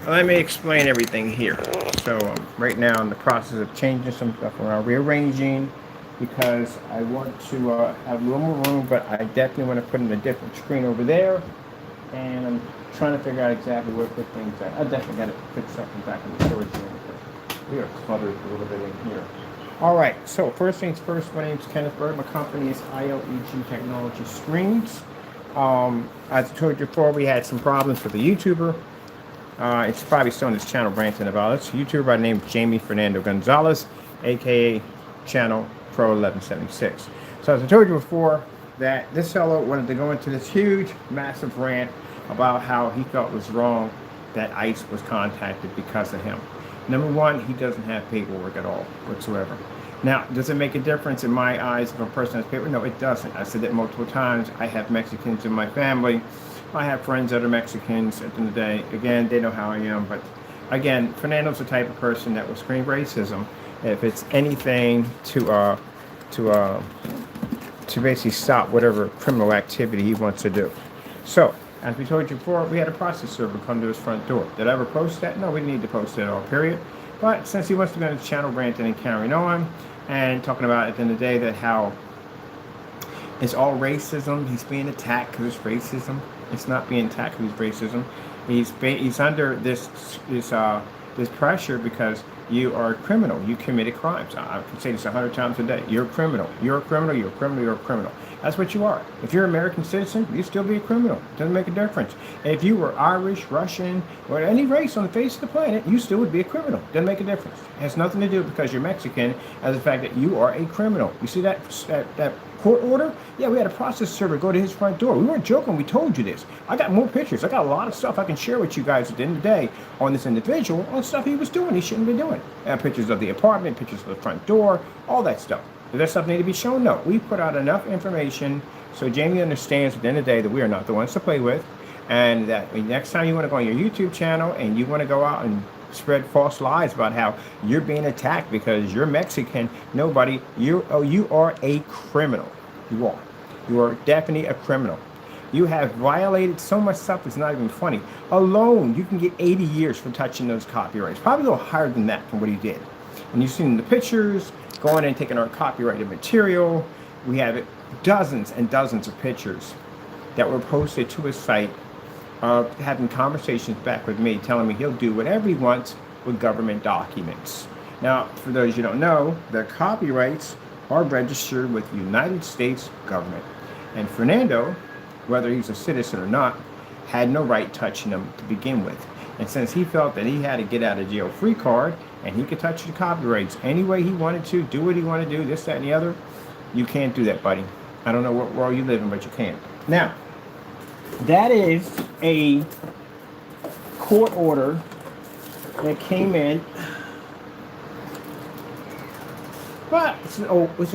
let me explain everything here. So right now I'm in the process of changing some stuff around, rearranging, because I want to have a little more room, but I definitely want to put in a different screen over there, and I'm trying to figure out exactly where to put things at. I definitely got to put something back in the storage room because we are cluttered a little bit in here. All right, so first things first, my name is Kenneth Bird. My company is ILEG Technology Screens. As I told you before, we had some problems with the YouTuber. It's probably still on this channel ranting about it. It's a YouTuber by the name of Jaime Fernando Gonzalez, aka channel Crow1176. So as I told you before, that this fellow wanted to go into this huge, massive rant about how he felt was wrong that ICE was contacted because of him. Number one, he doesn't have paperwork at all whatsoever. Now, does it make a difference in my eyes if a person has paperwork? No, it doesn't. I said that multiple times. I have Mexicans in my family. I have friends that are Mexicans. At the end of the day, again, they know how I am. But again, Fernando's the type of person that will scream racism if it's anything to basically stop whatever criminal activity he wants to do. So, as we told you before, we had a process server come to his front door. Did I ever post that? No, we didn't need to post it at all, period. But since he wants to go on his channel ranting and carrying on and talking about at the end of the day that how it's all racism, he's being attacked because it's racism. It's not being attacked because it's racism. He's under this pressure because you are a criminal. You committed crimes. I can say this 100 times a day. You're a criminal. You're a criminal. You're a criminal. You're a criminal. That's what you are. If you're an American citizen, you still be a criminal. Doesn't make a difference. If you were Irish, Russian, or any race on the face of the planet, you still would be a criminal. Doesn't make a difference. It has nothing to do because you're Mexican as the fact that you are a criminal. You see that court order? Yeah, we had a process server go to his front door. We weren't joking. We told you this. I got more pictures. I got a lot of stuff I can share with you guys at the end of the day on this individual, on stuff he was doing he shouldn't be doing. Pictures of the apartment, pictures of the front door, all that stuff. Does that stuff need to be shown? No. We put out enough information so Jamie understands at the end of the day that we are not the ones to play with, and that next time you want to go on your YouTube channel and you want to go out and spread false lies about how you're being attacked because you're Mexican, you are a criminal. You are. You are definitely a criminal. You have violated so much stuff that's not even funny. Alone, you can get 80 years for touching those copyrights. Probably a little higher than that from what he did. And you've seen the pictures, going and taking our copyrighted material. We have dozens and dozens of pictures that were posted to his site of having conversations back with me, telling me he'll do whatever he wants with government documents. Now, for those you don't know, the copyrights are registered with the United States government. And Fernando, whether he's a citizen or not, had no right touching them to begin with. And since he felt that he had a get out of jail free card and he could touch the copyrights any way he wanted to, do what he wanted to do, this, that, and the other, you can't do that, buddy. I don't know what world you live in, but you can't. Now, that is a court order that came in, but it's an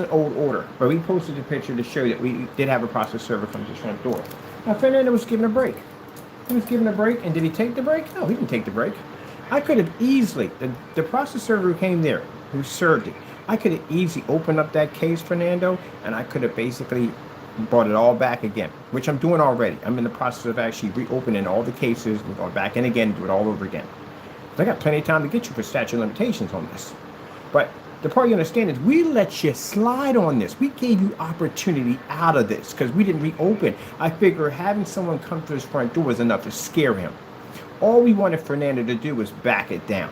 old order. But we posted a picture to show that we did have a process server come to the front door. Now, Fernando was given a break. He was given a break, and did he take the break? No, he didn't take the break. I could have easily, the process server who came there, who served it, I could have easily opened up that case, Fernando, and I could have basically brought it all back again, which I'm doing already. I'm in the process of actually reopening all the cases. We're going back in again, do it all over again. I got plenty of time to get you for statute of limitations on this. But the part you understand is we let you slide on this. We gave you opportunity out of this because we didn't reopen. I figure having someone come to his front door was enough to scare him. All we wanted Fernando to do was back it down.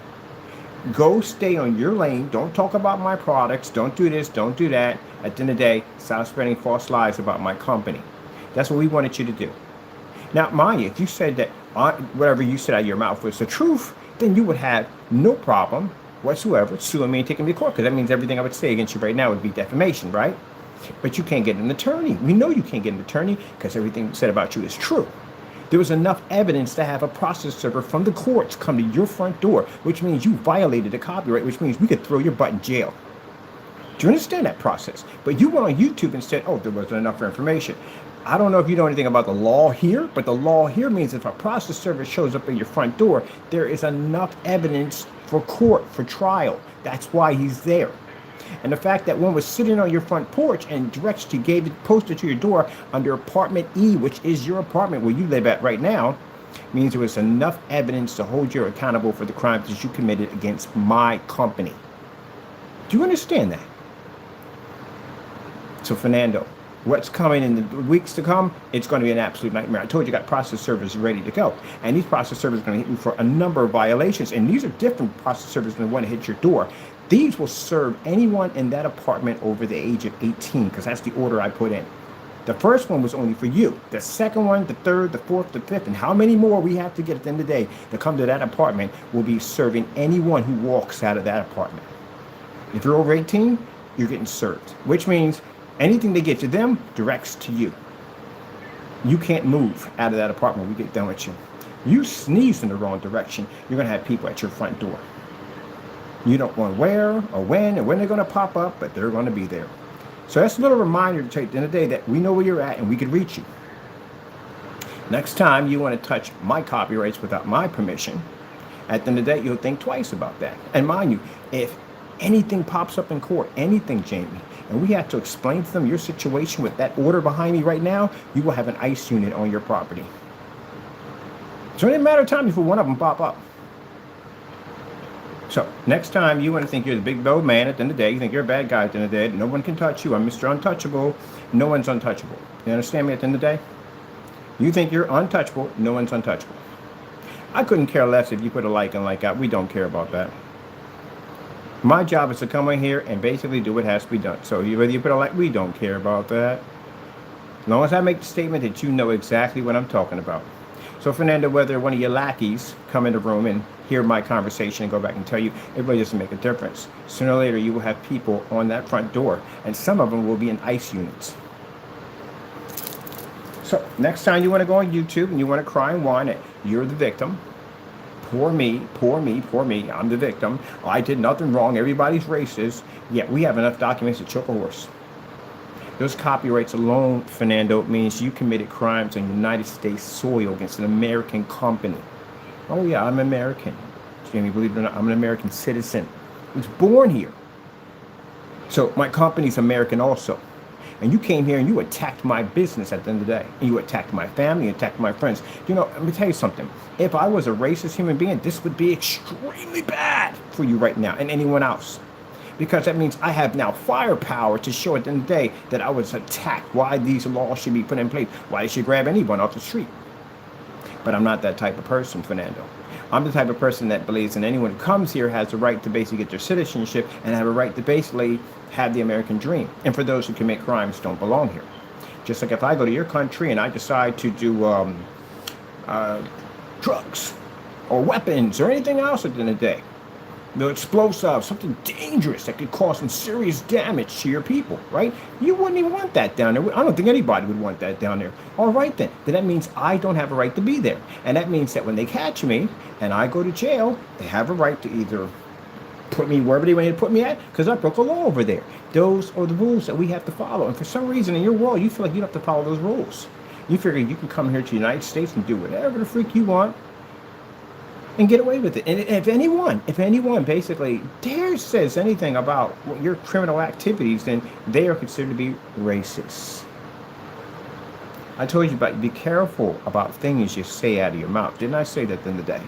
Go stay on your lane. Don't talk about my products. Don't do this. Don't do that. At the end of the day, stop spreading false lies about my company. That's what we wanted you to do. Now, mind you, if you said that whatever you said out of your mouth was the truth, then you would have no problem whatsoever suing me and taking me to court, because that means everything I would say against you right now would be defamation, right? But you can't get an attorney. We know you can't get an attorney because everything said about you is true. There was enough evidence to have a process server from the courts come to your front door, which means you violated the copyright, which means we could throw your butt in jail. Do you understand that process? But you went on YouTube and said, oh, there wasn't enough information. I don't know if you know anything about the law here, but the law here means if a process server shows up at your front door, there is enough evidence for court, for trial. That's why he's there. And the fact that one was sitting on your front porch and posted to your door under apartment E, which is your apartment where you live at right now, means there was enough evidence to hold you accountable for the crimes that you committed against my company. Do you understand that? So, Fernando, what's coming in the weeks to come, it's going to be an absolute nightmare. I told you, got process servers ready to go. And these process servers are going to hit you for a number of violations. And these are different process servers than the one that hit your door. These will serve anyone in that apartment over the age of 18, because that's the order I put in. The first one was only for you. The second one, the third, the fourth, the fifth, and how many more we have to get at the end of the day to come to that apartment will be serving anyone who walks out of that apartment. If you're over 18, you're getting served, which means anything they get to them directs to you. You can't move out of that apartment when we get done with you. You sneeze in the wrong direction, you're going to have people at your front door. You don't know where or when they're going to pop up, but they're going to be there. So that's a little reminder to take at the end of the day that we know where you're at and we can reach you. Next time you want to touch my copyrights without my permission, at the end of the day, you'll think twice about that. And mind you, if anything pops up in court, anything, Jamie, and we have to explain to them your situation with that order behind me right now, you will have an ICE unit on your property. So it ain't a matter of time before one of them pop up. So next time you want to think you're the big bold man at the end of the day, you think you're a bad guy at the end of the day, no one can touch you, I'm Mr. Untouchable, no one's untouchable. You understand me at the end of the day? You think you're untouchable, no one's untouchable. I couldn't care less if you put a like and like out, we don't care about that. My job is to come in here and basically do what has to be done. So whether you put a like, we don't care about that. As long as I make the statement that you know exactly what I'm talking about. So Fernando, whether one of your lackeys come in the room and hear my conversation and go back and tell you, it really doesn't make a difference. Sooner or later, you will have people on that front door, and some of them will be in ICE units. So next time you want to go on YouTube and you want to cry and whine that you're the victim, poor me, poor me, poor me, I'm the victim, I did nothing wrong, everybody's racist, yet we have enough documents to choke a horse. Those copyrights alone, Fernando, means you committed crimes on United States soil against an American company. Oh yeah, I'm American. Jamie, believe it or not, I'm an American citizen. I was born here. So my company's American also. And you came here and you attacked my business at the end of the day. And you attacked my family, you attacked my friends. You know, let me tell you something. If I was a racist human being, this would be extremely bad for you right now and anyone else. Because that means I have now firepower to show at the end of the day that I was attacked, why these laws should be put in place, why they should grab anyone off the street. But I'm not that type of person, Fernando. I'm the type of person that believes that anyone who comes here has the right to basically get their citizenship and have a right to basically have the American dream. And for those who commit crimes, don't belong here. Just like if I go to your country and I decide to do drugs or weapons or anything else at the end of the day, the explosive, something dangerous that could cause some serious damage to your people, right? You wouldn't even want that down there. I don't think anybody would want that down there. All right, then that means I don't have a right to be there. And that means that when they catch me and I go to jail, they have a right to either put me wherever they want to put me at, because I broke a law over there. Those are the rules that we have to follow. And for some reason in your world, you feel like you don't have to follow those rules. You figure you can come here to the United States and do whatever the freak you want and get away with it. And if anyone basically says anything about your criminal activities, then they are considered to be racist. I told you about, be careful about things you say out of your mouth. Didn't I say that at the end of the day?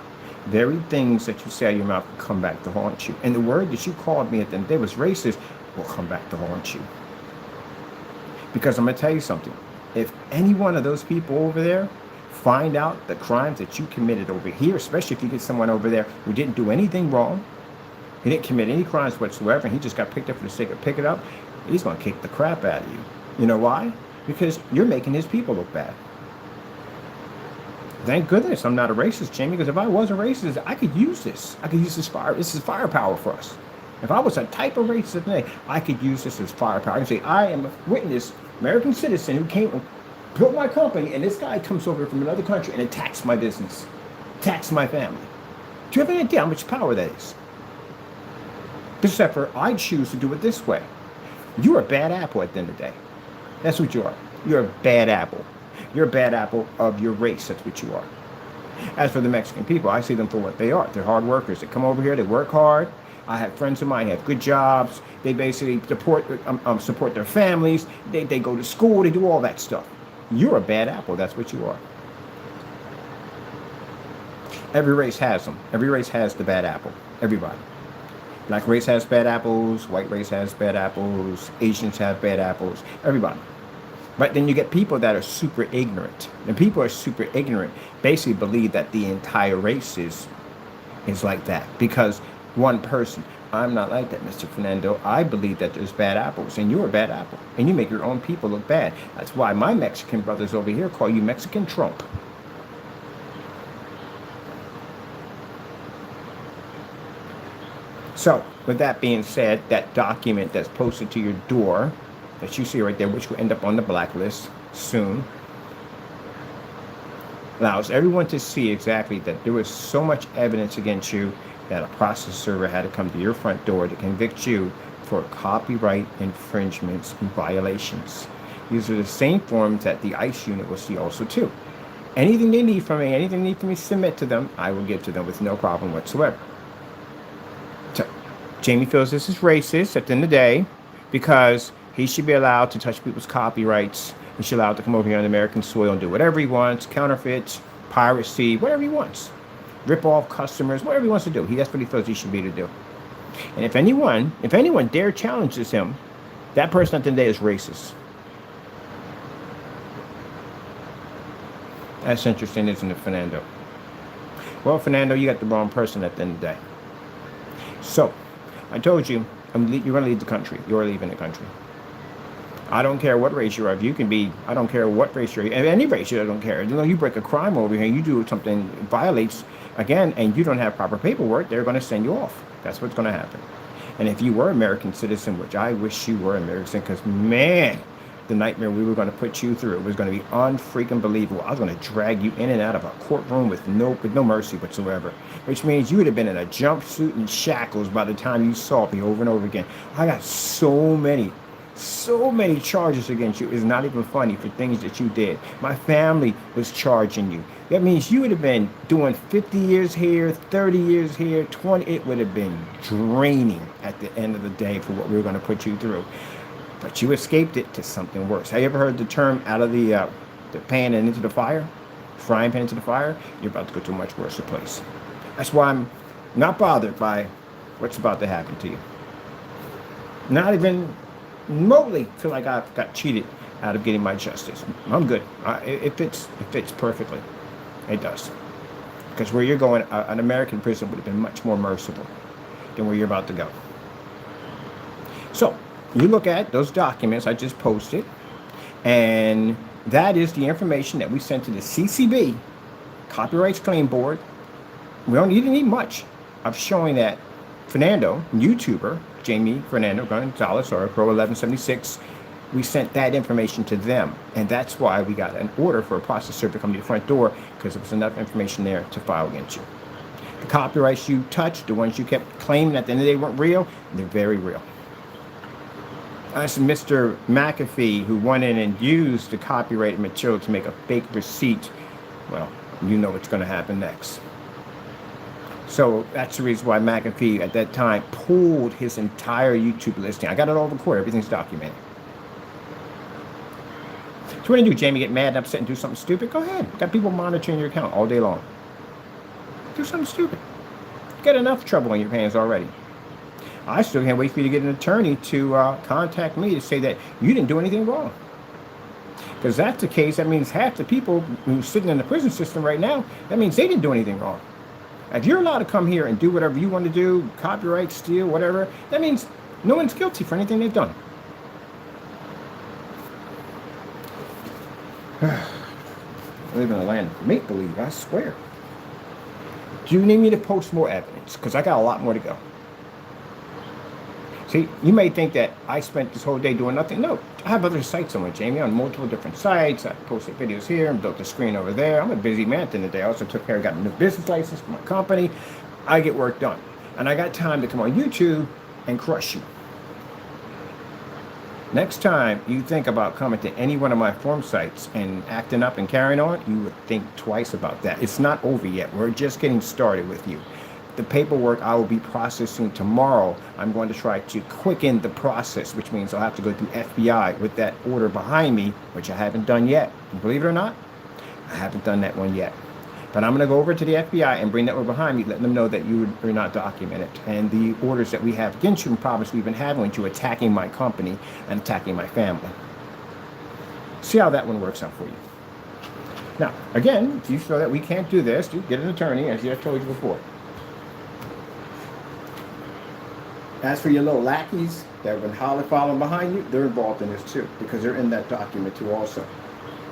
Very things that you say out of your mouth will come back to haunt you. And the word that you called me at the end of the day was racist will come back to haunt you. Because I'm going to tell you something. If any one of those people over there find out the crimes that you committed over here, especially if you get someone over there who didn't do anything wrong, he didn't commit any crimes whatsoever, and he just got picked up for the sake of picking it up, he's going to kick the crap out of you. You know why? Because you're making his people look bad. Thank goodness I'm not a racist, Jamie, because if I was a racist, I could use this. I could use this fire. This is firepower for us. If I was a type of racist today, I could use this as firepower. I can say, I am a witness, American citizen who came built my company, and this guy comes over from another country and attacks my business, attacks my family. Do you have any idea how much power that is? Except for I choose to do it this way. You're a bad apple at the end of the day. That's what you are. You're a bad apple. You're a bad apple of your race. That's what you are. As for the Mexican people, I see them for what they are. They're hard workers. They come over here. They work hard. I have friends of mine who have good jobs. They basically support their families. They go to school. They do all that stuff. You're a bad apple. That's what you are. Every race has them. Every race has the bad apple. Everybody. Black race has bad apples. White race has bad apples. Asians have bad apples. Everybody. But then you get people that are super ignorant. And people are super ignorant basically believe that the entire race is like that. Because one person, I'm not like that, Mr. Fernando. I believe that there's bad apples, and you're a bad apple. And you make your own people look bad. That's why my Mexican brothers over here call you Mexican Trump. So, with that being said, that document that's posted to your door, that you see right there, which will end up on the blacklist soon, allows everyone to see exactly that there was so much evidence against you that a process server had to come to your front door to convict you for copyright infringements and violations. These are the same forms that the ICE unit will see also too. Anything they need from me, anything they need from me to submit to them, I will give to them with no problem whatsoever. So, Jaime feels this is racist at the end of the day because he should be allowed to touch people's copyrights. He should be allowed to come over here on American soil and do whatever he wants, counterfeits, piracy, whatever he wants. Rip off customers, whatever he wants to do. That's what he feels he should be able to do. And if anyone dare challenges him, that person at the end of the day is racist. That's interesting, isn't it, Fernando? Well, Fernando, you got the wrong person at the end of the day. So, I told you, you're going to leave the country. You're leaving the country. I don't care what race you're of. You can be, I don't care what race you're of. Any race, I don't care. You know, you break a crime over here, you do something, violates, again, and you don't have proper paperwork, they're going to send you off. That's what's going to happen. And if you were an American citizen, which I wish you were American, because, man, the nightmare we were going to put you through was going to be unfreaking believable. I was going to drag you in and out of a courtroom with no mercy whatsoever, which means you would have been in a jumpsuit and shackles by the time you saw me over and over again. I got so many charges against you. It's not even funny for things that you did. My family was charging you. That means you would have been doing 50 years here, 30 years here, 20. It would have been draining at the end of the day for what we were going to put you through. But you escaped it to something worse. Have you ever heard the term out of the pan and into the fire? Frying pan into the fire? You're about to go to a much worse place. That's why I'm not bothered by what's about to happen to you. Not even remotely feel like I got cheated out of getting my justice. I'm good. It fits perfectly. It does. Because where you're going, an American prison would have been much more merciful than where you're about to go. So, you look at those documents I just posted, and that is the information that we sent to the CCB, Copyrights Claim Board. We don't even need much of showing that Fernando, YouTuber, Jaime Fernando Gonzalez, or Crow1176, we sent that information to them. And that's why we got an order for a process server to come to your front door, because there was enough information there to file against you. The copyrights you touched, the ones you kept claiming at the end of the day weren't real, they're very real. That's Mr. McAfee, who went in and used the copyrighted material to make a fake receipt. Well, you know what's going to happen next. So that's the reason why McAfee at that time pulled his entire YouTube listing. I got it all recorded. Everything's documented. So what do you do, Jaime? Get mad and upset and do something stupid? Go ahead. Got people monitoring your account all day long. Do something stupid. You got enough trouble on your hands already. I still can't wait for you to get an attorney to contact me to say that you didn't do anything wrong. Because that's the case. That means half the people who's sitting in the prison system right now, that means they didn't do anything wrong. If you're allowed to come here and do whatever you want to do, copyright, steal, whatever, that means no one's guilty for anything they've done. I live in a land of make-believe, I swear. Do you need me to post more evidence? Because I got a lot more to go. See, you may think that I spent this whole day doing nothing. No, I have other sites on Jaime, on multiple different sites. I posted videos here and built a screen over there. I'm a busy man at the end of the day. I also took care of, got a new business license for my company. I get work done. And I got time to come on YouTube and crush you. Next time you think about coming to any one of my forum sites and acting up and carrying on, you would think twice about that. It's not over yet. We're just getting started with you. The paperwork I will be processing tomorrow, I'm going to try to quicken the process, which means I'll have to go through FBI with that order behind me, which I haven't done yet. And believe it or not, I haven't done that one yet. But I'm going to go over to the FBI and bring that over behind me, letting them know that you are not documented. And the orders that we have against you and problems we've been having with you attacking my company and attacking my family. See how that one works out for you. Now, again, if you feel that we can't do this, you get an attorney, as I told you before. As for your little lackeys that have been following behind you, they're involved in this too, because they're in that document too also.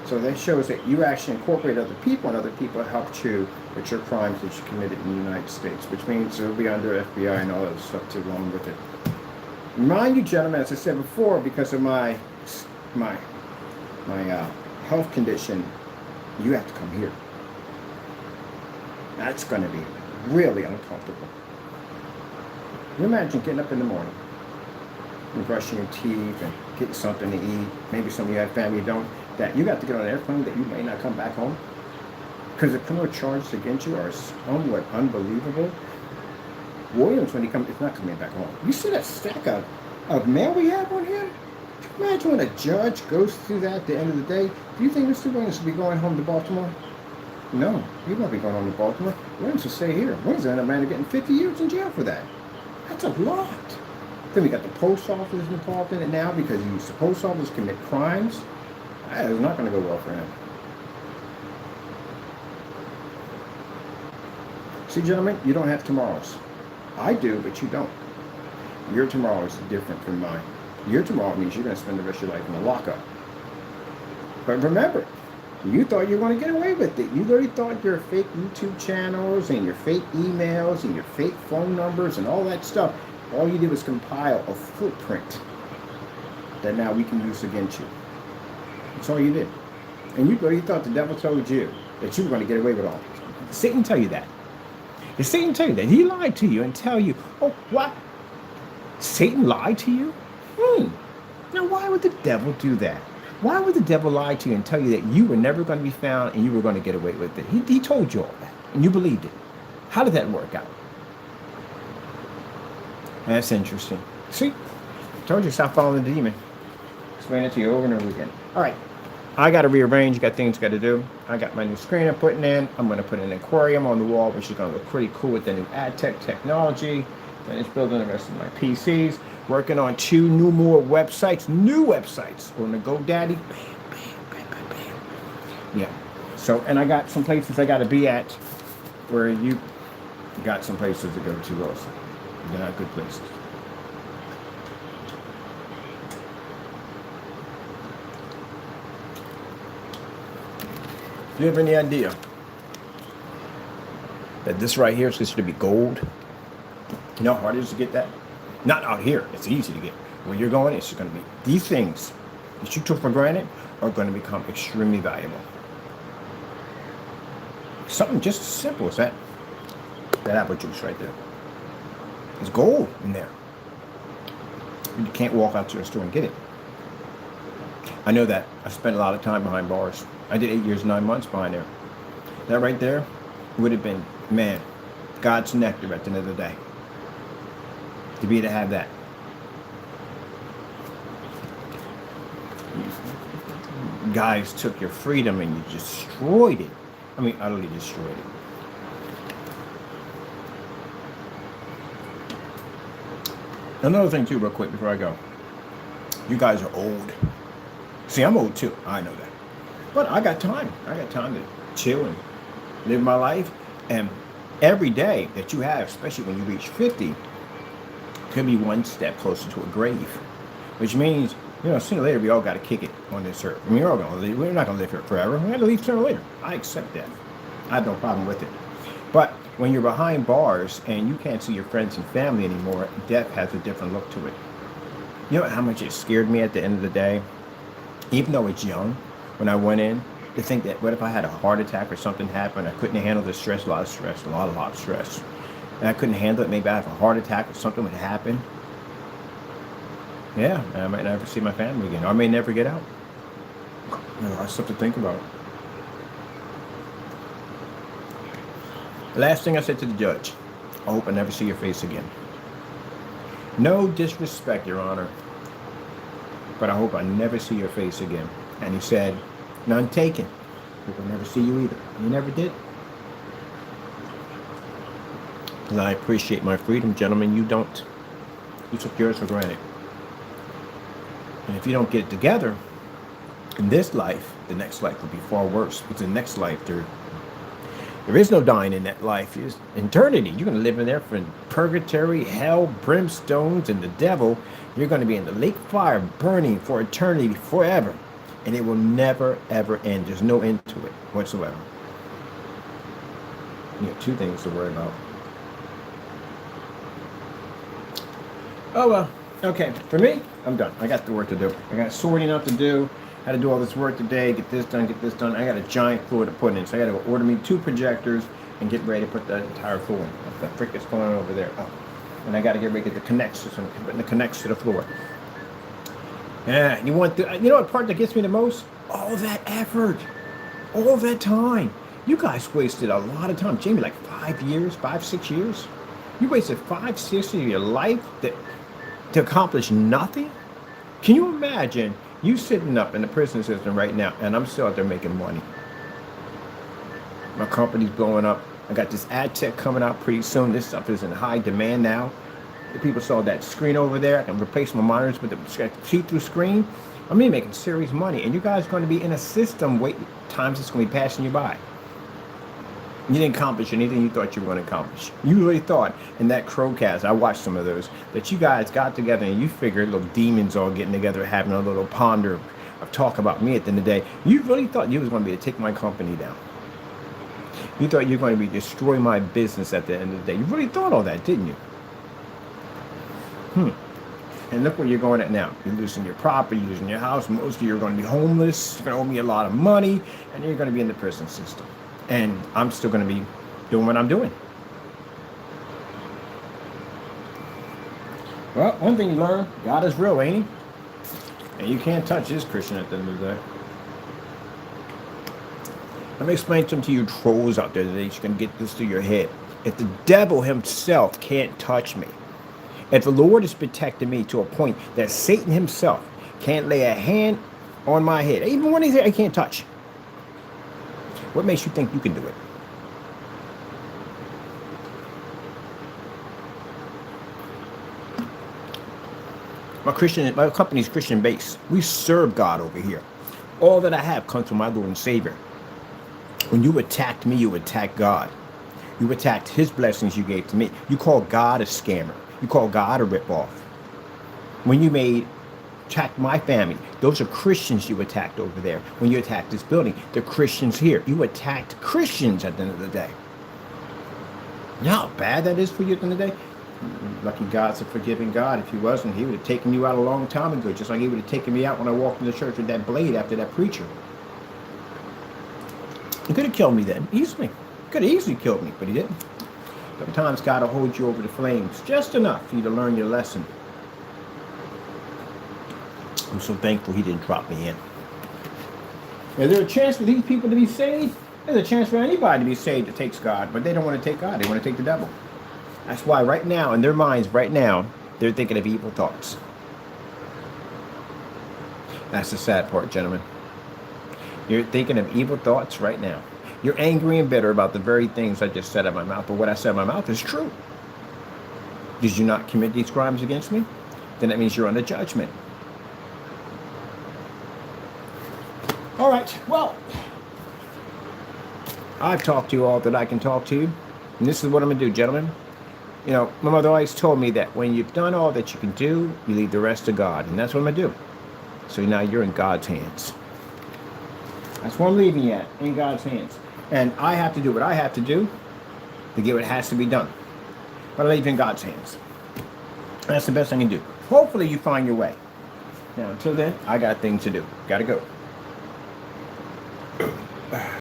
So that shows that you actually incorporate other people, and other people helped you with your crimes that you committed in the United States, which means it'll be under FBI and all that stuff too along with it. Mind you, gentlemen, as I said before, because of my health condition, you have to come here. That's going to be really uncomfortable. You imagine getting up in the morning and brushing your teeth and getting something to eat. Maybe some of you have family you don't. That you got to get on an airplane that you may not come back home because the criminal charges against you are somewhat unbelievable. Williams, when he comes, is not coming back home. You see that stack of mail we have on here? Imagine when a judge goes through that at the end of the day. Do you think Mr. Williams will be going home to Baltimore? No, he won't be going home to Baltimore. Williams will stay here. Williams will end up getting 50 years in jail for that. That's a lot. Then we got the post office involved in it now because he used the post office commit crimes. That is not going to go well for him. See, gentlemen, you don't have tomorrows. I do, but you don't. Your tomorrow is different from mine. Your tomorrow means you're going to spend the rest of your life in a lockup. But remember, you thought you were going to get away with it. You literally thought your fake YouTube channels and your fake emails and your fake phone numbers and all that stuff, all you did was compile a footprint that now we can use against you. That's all you did. And you thought the devil told you that you were going to get away with all this. Satan tell you that. Did Satan tell you that? He lied to you and tell you, oh, what? Satan lied to you? Now, why would the devil do that? Why would the devil lie to you and tell you that you were never going to be found and you were going to get away with it? He told you all that, and you believed it. How did that work out? That's interesting. See, I told you, stop following the demon. Explain it to you over and over again. All right, I got to rearrange. You got things got to do. I got my new screen I'm putting in. I'm going to put an aquarium on the wall, which is going to look pretty cool with the new ad tech technology. Then it's building the rest of my PCs. Working on 2 more websites, new websites on the GoDaddy. Bam, bam, bam, bam, bam. Yeah. So, and I got some places I got to be at where you got some places to go to also. They're not good places. Do you have any idea that this right here is considered to be gold? You know how hard it is to get that? Not out here. It's easy to get. Where you're going, it's going to be. These things that you took for granted are going to become extremely valuable. Something just as simple as that. That apple juice right there. There's gold in there. You can't walk out to the store and get it. I know that. I spent a lot of time behind bars. I did 8 years, 9 months behind there. That right there would have been, man, God's nectar at the end of the day. To be able to have that. Guys took your freedom and you destroyed it. I mean, utterly destroyed it. Another thing too, real quick before I go. You guys are old. See, I'm old too. I know that. But I got time. I got time to chill and live my life. And every day that you have, especially when you reach 50, could be one step closer to a grave. Which means, you know, sooner or later we all got to kick it on this earth. I mean, we're all going to live. We're not going to live here forever. We're going to leave sooner or later. I accept that. I have no problem with it. But when you're behind bars and you can't see your friends and family anymore, death has a different look to it. You know how much it scared me at the end of the day? Even though it's young, when I went in, to think that what if I had a heart attack or something happened, I couldn't handle the stress, a lot of stress. And I couldn't handle it, maybe I have a heart attack or something would happen. Yeah, I might never see my family again. Or I may never get out. You know, that's something to think about. The last thing I said to the judge, I hope I never see your face again. No disrespect, Your Honor, but I hope I never see your face again. And he said, none taken. Hope I never see you either. And he never did. Because I appreciate my freedom, gentlemen. You don't. You took yours for granted. And if you don't get it together in this life, the next life will be far worse. Because the next life, there is no dying in that life. It's eternity. You're going to live in there for purgatory, hell, brimstones, and the devil. You're going to be in the lake fire burning for eternity, forever. And it will never, ever end. There's no end to it whatsoever. You have two things to worry about. Oh, well. Okay. For me, I'm done. I got the work to do. I got sorting out to do. I had to do all this work today, get this done, get this done. I got a giant floor to put in, so I got to go order me 2 projectors and get ready to put the entire floor in. What the frick is going on over there? Oh, and I got to get ready to get the connections and the connects to the floor. Yeah, you want the, you know what part that gets me the most? All that effort, all that time. You guys wasted a lot of time. Jamie, like 5 years, 5, 6 years. You wasted 5, 6 years of your life to accomplish nothing. Can you imagine? You sitting up in the prison system right now, and I'm still out there making money. My company's blowing up. I got this ad tech coming out pretty soon. This stuff is in high demand now. The people saw that screen over there. I can replace my monitors with the see-through screen. I'm really making serious money, and you guys are going to be in a system. Wait, times it's going to be passing you by. You didn't accomplish anything you thought you were going to accomplish. You really thought in that Crowcast, I watched some of those, that you guys got together and you figured little demons all getting together, having a little ponder of talk about me at the end of the day. You really thought you was going to be able to take my company down. You thought you were going to be destroying my business at the end of the day. You really thought all that, didn't you? And look where you're going at now. You're losing your property, you're losing your house. Most of you are going to be homeless. You're going to owe me a lot of money, and you're going to be in the prison system. And I'm still going to be doing what I'm doing. Well, one thing you learn, God is real, ain't he? And you can't touch this Christian at the end of the day. Let me explain something to you trolls out there today. You can get this through your head. If the devil himself can't touch me, if the Lord is protecting me to a point that Satan himself can't lay a hand on my head, even when he's there, I can't touch. What makes you think you can do it? My company's Christian based. We serve God over here. All that I have comes from my Lord and Savior. When you attacked me, you attacked God. You attacked his blessings you gave to me. You call God a scammer. You call God a ripoff. When you attacked my family, those are Christians you attacked over there. When you attacked this building, they're Christians here. You attacked Christians at the end of the day. You know how bad that is for you at the end of the day? Lucky God's a forgiving God. If he wasn't, he would have taken you out a long time ago, just like he would have taken me out when I walked in the church with that blade after that preacher. He could have killed me then, easily. He could have easily killed me, but he didn't. Sometimes God will hold you over the flames just enough for you to learn your lesson. I'm so thankful he didn't drop me in. Is there a chance for these people to be saved? There's a chance for anybody to be saved that takes God, but they don't want to take God. They want to take the devil. That's why right now, in their minds right now, they're thinking of evil thoughts. That's the sad part, gentlemen. You're thinking of evil thoughts right now. You're angry and bitter about the very things I just said out of my mouth, but what I said out of my mouth is true. Did you not commit these crimes against me? Then that means you're under judgment. All right, well, I've talked to you all that I can talk to you, and this is what I'm going to do, gentlemen. You know, my mother always told me that when you've done all that you can do, you leave the rest to God, and that's what I'm going to do. So now you're in God's hands. That's what I'm leaving you at, in God's hands. And I have to do what I have to do to get what has to be done. But I leave you in God's hands. That's the best I can do. Hopefully you find your way. Now, until then, I got things to do. Gotta go.